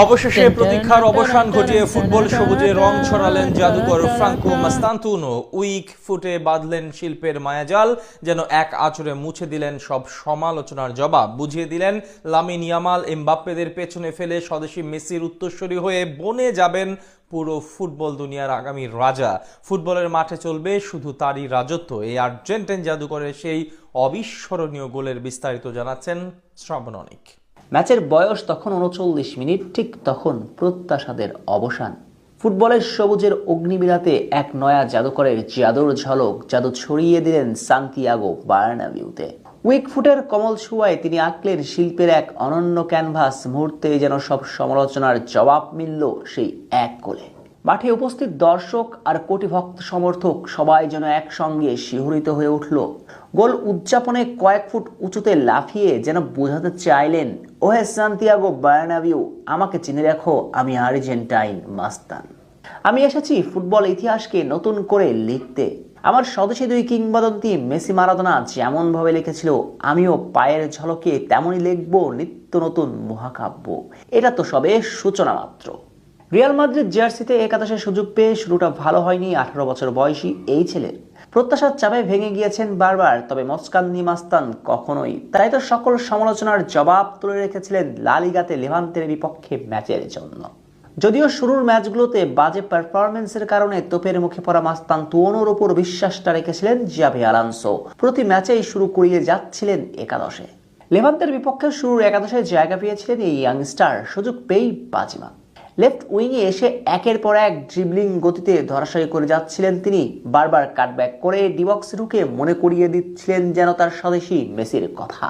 অবশেষে প্রতীক্ষার অবসান ঘটিয়ে ফুটবল সবুজে রং ছড়ালেন জাদুকর ফ্রাঙ্কো মাস্তান্তুনো। উইক ফুটে বাঁধলেন শিল্পের মায়াজাল, যেন এক আঁচড়ে মুছে দিলেন সব সমালোচনার জবাব। বুঝিয়ে দিলেন লামিন ইয়ামাল এমবাপ্পেদের পেছনে ফেলে স্বদেশি মেসির উত্তরসূরি হয়ে বনে যাবেন পুরো ফুটবল দুনিয়ার আগামী রাজা। ফুটবলের মাঠে চলবে শুধু তারই রাজত্ব। এই আর্জেন্টাইন জাদুকরের সেই অবিস্মরণীয় গোলের বিস্তারিত জানাচ্ছেন শ্রাবণ অনিক। ম্যাচের বয়স তখন ৩৯ মিনিট, ঠিক তখন প্রত্যাশাদের অবসান। ফুটবলের সবুজের অগ্নিবিলাতে এক নয়া জাদুকরের জাদুর ঝলক জাদু ছড়িয়ে দিলেন সান্তিয়াগো বার্নাবিউতে। উইকফুটের কমল ছোঁয়ায় তিনি আঁকলেন শিল্পের এক অনন্য ক্যানভাস। মুহূর্তে যেন সব সমালোচনার জবাব মিলল সেই এক গোলে। মাঠে উপস্থিত দর্শক আর কোটি ভক্ত সমর্থক সবাই যেন একসঙ্গে শিহরিত হয়ে উঠল। গোল উদযাপনে কয়েক ফুট উঁচুতে লাফিয়ে যেন বোঝাতে চাইলেন, ওহে সান্তিয়াগো বার্নাবিউ, আমাকে চিনে রাখো, আমি আর্জেন্টাইন মাস্তান। আমি এসেছি ফুটবল ইতিহাসকে নতুন করে লিখতে। আমার স্বদেশী দুই কিংবদন্তি মেসি মারাদোনা যেমন ভাবে লিখেছিল, আমিও পায়ের ঝলকে তেমনই লিখব নিত্য নতুন মহাকাব্য। এটা তো সবে সূচনা মাত্র। রিয়াল মাদ্রিদ জার্সিতে একাদশের সুযোগ পেয়ে শুরুটা ভালো হয়নি ১৮ বছর বয়সী এই ছেলের। প্রত্যাশার চাপে ভেঙে গিয়েছেন বারবার, তবে মস্কান্দি মাস্তান কখনোই। তাই তো সকল সমালোচনার জবাব তুলে রেখেছিলেন লা লিগাতে লেভান্তের বিপক্ষে ম্যাচের জন্য। যদিও শুরুর ম্যাচগুলোতে বাজে পারফরম্যান্সের কারণে তোপের মুখে পড়া মাস্তান্তুনোর উপর বিশ্বাসটা রেখেছিলেন জাভি আলোনসো। প্রতি ম্যাচেই শুরু করিয়ে যাচ্ছিলেন একাদশে। লেভান্তের বিপক্ষে শুরুর একাদশে জায়গা পেয়েছিলেন এই ইয়াংস্টার, সুযোগ পেয়েই বাজিমাত। লেফট উইংয়ে এসে একের পর এক ড্রিবলিং গতিতে ধরাশায়ী করে যাচ্ছিলেন তিনি। বারবার কাটব্যাক করে ডিবক্সে ঢুকে মনে করিয়ে দিচ্ছিলেন যেন তার স্বদেশী মেসির কথা।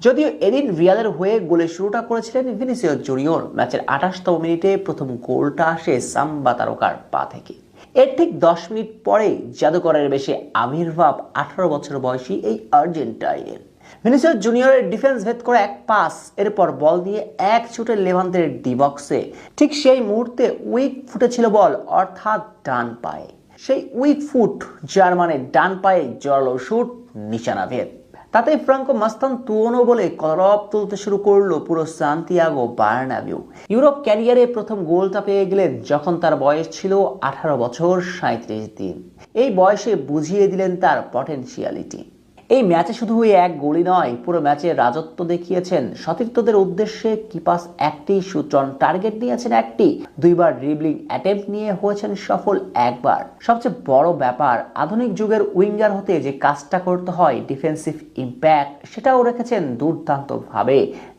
যদিও এদিন রিয়ালের হয়ে গোলে শুরুটা করেছিলেন ভিনিসিয়াস জুনিয়র। ম্যাচের ২৮তম মিনিটে প্রথম গোলটা আসে সাম্বা তারকার পা থেকে। এর ঠিক ১০ মিনিট পরে জাদুকরের বেশে আবির্ভাব ১৮ বছর বয়সী এই আর্জেন্টাইনের। ভিনিসিয়াস জুনিয়রের ডিফেন্স ভেদ করে এক পাস, এরপর বল নিয়ে এক ছুটে লেভান্তের ডিবক্সে। ঠিক সেই মুহূর্তে উইক ফুটেছিল বল, অর্থাৎ ডান পায়ে। সেই উইক ফুট যার মানে ডান পায়ে জড়ালো শুট, নিশানা ভেদ। তাতেই ফ্রাঙ্কো মাস্তান্তুনো বলে কলরব তুলতে শুরু করলো পুরো সান্তিয়াগো বার্নাবিউ। ইউরোপ ক্যারিয়ারে প্রথম গোলটা পেয়ে গেলেন যখন তার বয়স ছিল ১৮ বছর ৩৭ দিন। এই বয়সে বুঝিয়ে দিলেন তার পটেনশিয়ালিটি। এই ম্যাচে শুধু এক গোলই নয়, পুরো ম্যাচে রাজত্ব দেখিয়েছেন। সতীর্থদের উদ্দেশ্যে কি পাস একটি, শুট অন টার্গেট নিয়েছেন একটি, দুইবার ড্রিবলিং অ্যাটেম্প্ট নিয়ে হয়েছেন সফল একবার। সবচেয়ে বড় ব্যাপার, আধুনিক যুগের উইঙ্গার হতে যে কাজটা করতে হয় ডিফেন্সিভ ইম্প্যাক্ট, সেটাও রেখেছেন দুর্দান্ত ভাবে।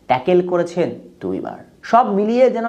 ট্যাকেল করেছেন দুইবার। সব মিলিয়ে যেন